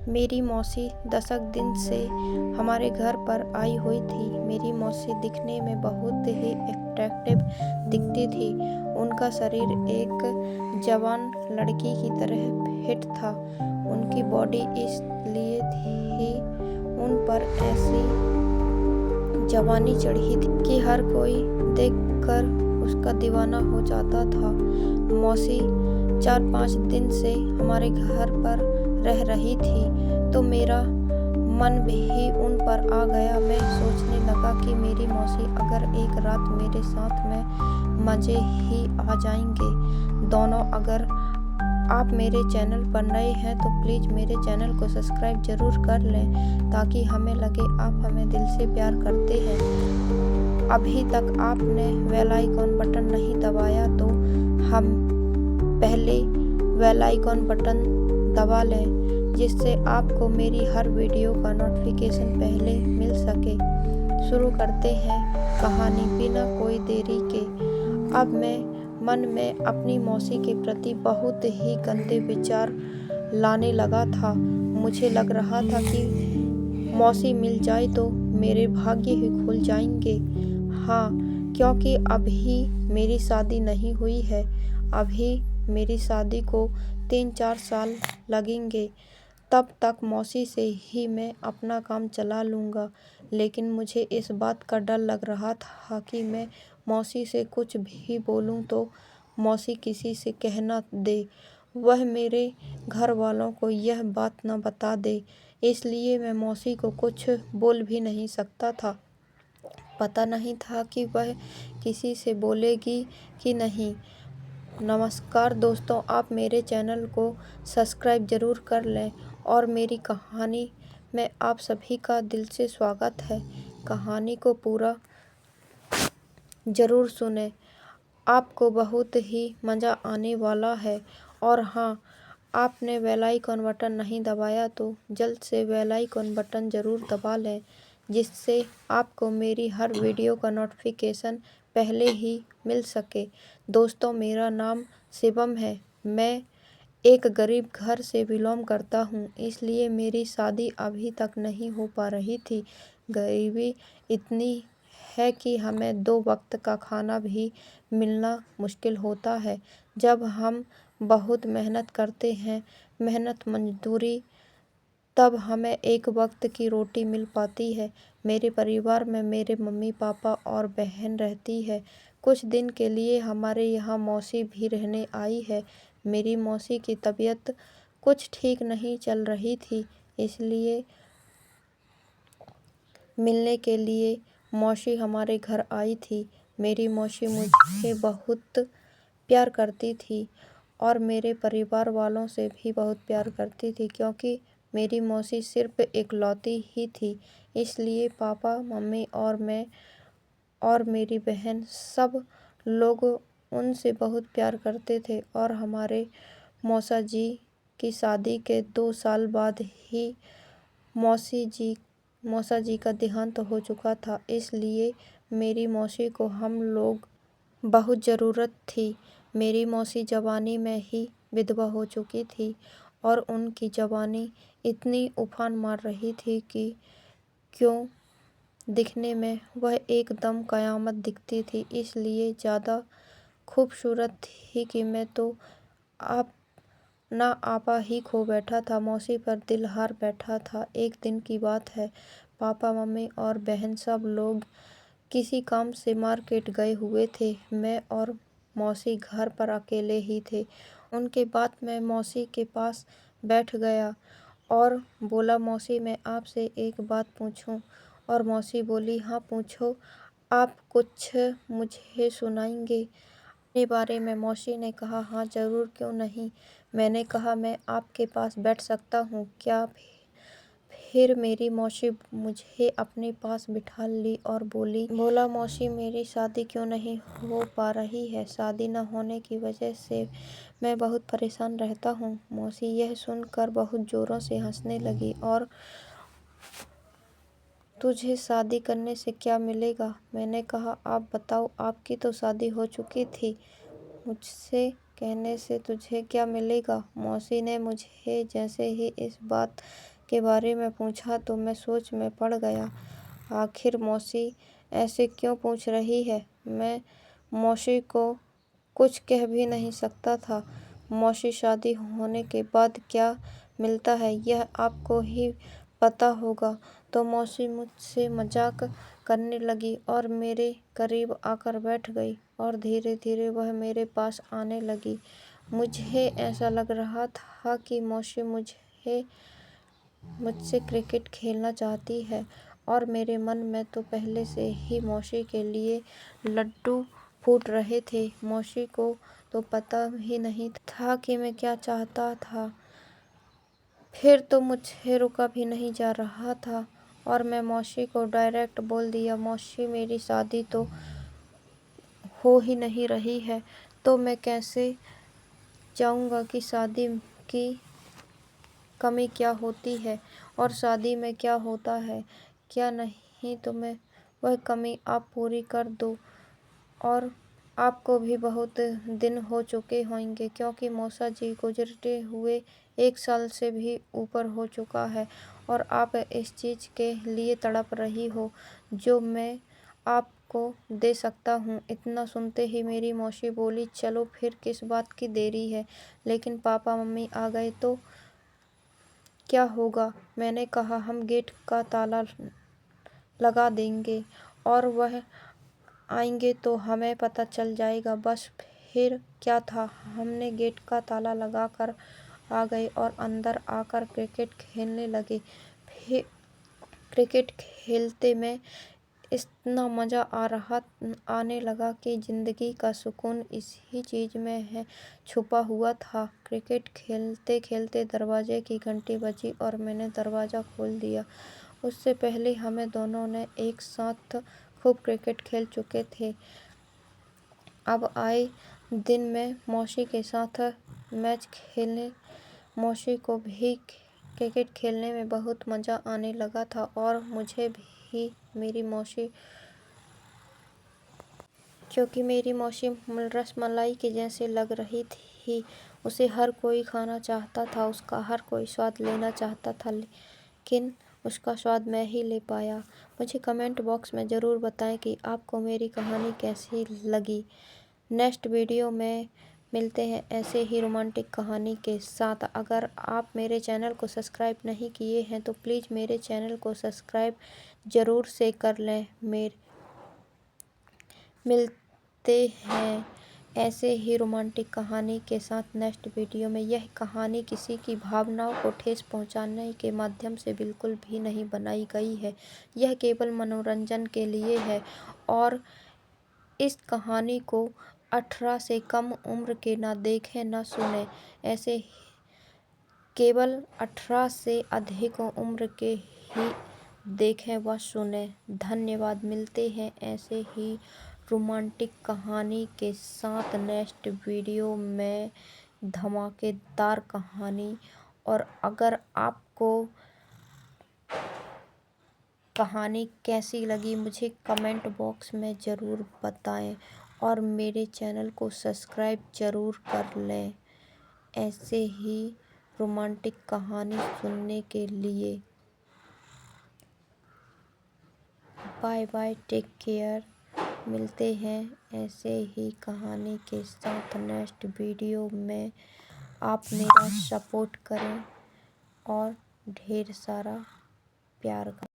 मेरी मौसी 10 दिन से हमारे घर पर आई हुई थी। मेरी मौसी दिखने में बहुत ही अट्रैक्टिव दिखती थी। उनका शरीर एक जवान लड़की की तरह फिट था। उनकी बॉडी इसलिए थी उन पर ऐसी जवानी चढ़ी थी कि हर कोई देखकर उसका दीवाना हो जाता था। मौसी 4-5 दिन से हमारे घर पर रह रही थी तो मेरा मन भी उन पर आ गया। मैं सोचने लगा कि मेरी मौसी अगर एक रात मेरे साथ में मज़े ही आ जाएंगे दोनों। अगर आप मेरे चैनल पर नए हैं तो प्लीज़ मेरे चैनल को सब्सक्राइब ज़रूर कर लें ताकि हमें लगे आप हमें दिल से प्यार करते हैं। अभी तक आपने बेल आइकॉन बटन नहीं दबाया तो हम पहले बेल आइकॉन बटन दबा लें जिससे आपको मेरी हर वीडियो का नोटिफिकेशन पहले मिल सके। शुरू करते हैं कहानी बिना कोई देरी के। अब मैं मन में अपनी मौसी के प्रति बहुत ही गंदे विचार लाने लगा था। मुझे लग रहा था कि मौसी मिल जाए तो मेरे भाग्य ही खुल जाएंगे। हाँ, क्योंकि अभी मेरी शादी नहीं हुई है। अभी मेरी शादी को 3-4 साल लगेंगे। तब तक मौसी से ही मैं अपना काम चला लूँगा। लेकिन मुझे इस बात का डर लग रहा था कि मैं मौसी से कुछ भी बोलूँ तो मौसी किसी से कह न दे, वह मेरे घर वालों को यह बात न बता दे। इसलिए मैं मौसी को कुछ बोल भी नहीं सकता था। पता नहीं था कि वह किसी से बोलेगी कि नहीं। नमस्कार दोस्तों, आप मेरे चैनल को सब्सक्राइब ज़रूर कर लें और मेरी कहानी में आप सभी का दिल से स्वागत है। कहानी को पूरा ज़रूर सुनें, आपको बहुत ही मज़ा आने वाला है। और हाँ, आपने बेल आइकॉन बटन नहीं दबाया तो जल्द से बेल आइकॉन बटन ज़रूर दबा लें जिससे आपको मेरी हर वीडियो का नोटिफिकेशन पहले ही मिल सके। दोस्तों, मेरा नाम शिवम है। मैं एक गरीब घर से बिलोंग करता हूँ, इसलिए मेरी शादी अभी तक नहीं हो पा रही थी। गरीबी इतनी है कि हमें 2 वक्त का खाना भी मिलना मुश्किल होता है। जब हम बहुत मेहनत करते हैं, मेहनत मजदूरी, तब हमें एक वक्त की रोटी मिल पाती है। मेरे परिवार में मेरे मम्मी पापा और बहन रहती है। कुछ दिन के लिए हमारे यहाँ मौसी भी रहने आई है। मेरी मौसी की तबीयत कुछ ठीक नहीं चल रही थी, इसलिए मिलने के लिए मौसी हमारे घर आई थी। मेरी मौसी मुझे बहुत प्यार करती थी और मेरे परिवार वालों से भी बहुत प्यार करती थी क्योंकि मेरी मौसी सिर्फ इकलौती ही थी। इसलिए पापा, मम्मी और मैं और मेरी बहन सब लोग उनसे बहुत प्यार करते थे। और हमारे मौसा जी की शादी के 2 साल बाद ही मौसा जी का देहांत हो चुका था। इसलिए मेरी मौसी को हम लोग बहुत ज़रूरत थी। मेरी मौसी जवानी में ही विधवा हो चुकी थी और उनकी जवानी इतनी उफान मार रही थी कि क्यों दिखने में वह एकदम क़यामत दिखती थी। इसलिए ज़्यादा खूबसूरत थी कि मैं तो आप ना आपा ही खो बैठा था। मौसी पर दिल हार बैठा था। एक दिन की बात है, पापा, मम्मी और बहन सब लोग किसी काम से मार्केट गए हुए थे। मैं और मौसी घर पर अकेले ही थे। उनके बाद मैं मौसी के पास बैठ गया और बोला, मौसी मैं आपसे एक बात पूछूं? और मौसी बोली, हाँ पूछो। आप कुछ मुझे सुनाएंगे अपने बारे में? मौसी ने कहा, हाँ ज़रूर, क्यों नहीं। मैंने कहा, मैं आपके पास बैठ सकता हूँ क्या? फिर मेरी मौसी मुझे अपने पास बिठा ली और बोला, मौसी मेरी शादी क्यों नहीं हो पा रही है? शादी न होने की वजह से मैं बहुत परेशान रहता हूँ। मौसी यह सुनकर बहुत ज़ोरों से हंसने लगी और तुझे शादी करने से क्या मिलेगा? मैंने कहा, आप बताओ, आपकी तो शादी हो चुकी थी, मुझसे कहने से तुझे क्या मिलेगा? मौसी ने मुझे जैसे ही इस बात के बारे में पूछा तो मैं सोच में पड़ गया। आखिर मौसी ऐसे क्यों पूछ रही है? मैं मौसी को कुछ कह भी नहीं सकता था। मौसी, शादी होने के बाद क्या मिलता है यह आपको ही पता होगा। तो मौसी मुझसे मजाक करने लगी और मेरे करीब आकर बैठ गई और धीरे धीरे वह मेरे पास आने लगी। मुझे ऐसा लग रहा था कि मौसी मुझसे क्रिकेट खेलना चाहती है और मेरे मन में तो पहले से ही मौसी के लिए लड्डू फूट रहे थे। मौसी को तो पता ही नहीं था कि मैं क्या चाहता था। फिर तो मुझे रुका भी नहीं जा रहा था और मैं मौसी को डायरेक्ट बोल दिया, मौसी मेरी शादी तो हो ही नहीं रही है, तो मैं कैसे जाऊंगा कि शादी की कमी क्या होती है और शादी में क्या होता है क्या नहीं, तो मैं वह कमी आप पूरी कर दो। और आपको भी बहुत दिन हो चुके होंगे क्योंकि मौसा जी गुजरते हुए 1 साल से भी ऊपर हो चुका है और आप इस चीज़ के लिए तड़प रही हो जो मैं आपको दे सकता हूँ। इतना सुनते ही मेरी मौसी बोली, चलो फिर किस बात की देरी है, लेकिन पापा मम्मी आ गए तो क्या होगा? मैंने कहा, हम गेट का ताला लगा देंगे और वह आएंगे तो हमें पता चल जाएगा। बस फिर क्या था, हमने गेट का ताला लगा कर आ गए और अंदर आकर क्रिकेट खेलने लगे। फिर क्रिकेट खेलते में इतना मज़ा आने लगा कि ज़िंदगी का सुकून इसी चीज़ में है छुपा हुआ था। क्रिकेट खेलते खेलते दरवाजे की घंटी बजी और मैंने दरवाज़ा खोल दिया। उससे पहले हमें दोनों ने एक साथ खूब क्रिकेट खेल चुके थे। अब आए दिन मैं मौसी के साथ मैच खेलने, मौसी को भी क्रिकेट खेलने में बहुत मज़ा आने लगा था और मुझे भी मेरी मौसी, क्योंकि मेरी मौसी रसमलाई के जैसे लग रही थी। उसे हर कोई खाना चाहता था, उसका हर कोई स्वाद लेना चाहता था, लेकिन उसका स्वाद मैं ही ले पाया। मुझे कमेंट बॉक्स में ज़रूर बताएं कि आपको मेरी कहानी कैसी लगी। नेक्स्ट वीडियो में मिलते हैं ऐसे ही रोमांटिक कहानी के साथ। अगर आप मेरे चैनल को सब्सक्राइब नहीं किए हैं तो प्लीज़ मेरे चैनल को सब्सक्राइब ज़रूर से कर लें। मिलते हैं ऐसे ही रोमांटिक कहानी के साथ नेक्स्ट वीडियो में। यह कहानी किसी की भावनाओं को ठेस पहुंचाने के माध्यम से बिल्कुल भी नहीं बनाई गई है। यह केवल मनोरंजन के लिए है और इस कहानी को 18 से कम उम्र के ना देखें ना सुने। ऐसे केवल 18 से अधिक उम्र के ही देखें व सुने। धन्यवाद। मिलते हैं ऐसे ही रोमांटिक कहानी के साथ नेक्स्ट वीडियो में, धमाकेदार कहानी। और अगर आपको कहानी कैसी लगी मुझे कमेंट बॉक्स में ज़रूर बताएं और मेरे चैनल को सब्सक्राइब ज़रूर कर लें ऐसे ही रोमांटिक कहानी सुनने के लिए। Bye bye, take care. मिलते हैं ऐसे ही कहानी के साथ नेक्स्ट वीडियो में। आप मेरा सपोर्ट करें और ढेर सारा प्यार करें।